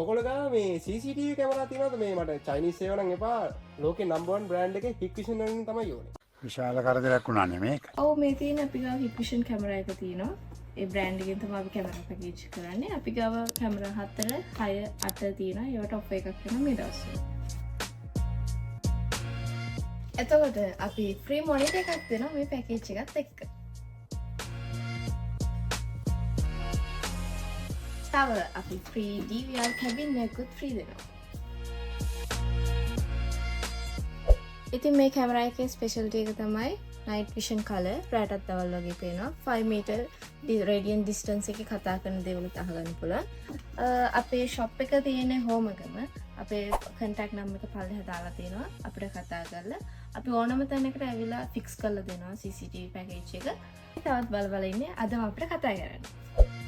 ඔකොලගා මේ CCTV camera තියෙනවද මේ මට චයිනීස් ඒවා නම් එපා ලෝකේ නම්බර් 1 බ්‍රෑන්ඩ් එකේ Hikvision එකකින් තමයි ඕනේ. විශාල කරදරයක් වුණා නේ මේක. ඔව් මේ තියෙන අපි ගාව Hikvision කැමරා එක තියෙනවා. ඒ බ්‍රෑන්ඩ් එකෙන් තමයි අපි කැමරා පැකේජ් කරන්නේ. අපි ගාව කැමරා 4, 6, 8 තියෙනවා. ඒවට ඔෆර් එකක් කරනවා මේ දවස්වල. එතකොට අපි ෆ්‍රී මොනිටර් එකක් දෙනවා මේ පැකේජ් එකත් එක්ක. තව අපි ෆ්‍රී DVR කැබින් එකකුත් ෆ්‍රී දෙනවා. ඉතින් මේ කැමරා එකේ ස්පෙෂල්ටි එක තමයි night vision color රැටත් දවල් වගේ පේනවා 5 meter radiant distance එකේ කතා කරන දේවලුත් අහගන්න පුළුවන්. අපේ shop එක තියෙන්නේ home එකම. අපේ contact number එක පල්ලෙහා දාලා තියෙනවා. අපිට කතා කරලා අපි ඕනම තැනකට ඇවිල්ලා fix කරලා දෙනවා CCTV package එක. තවත් බල බල ඉන්නේ අදම අපිට කතා කරන්න.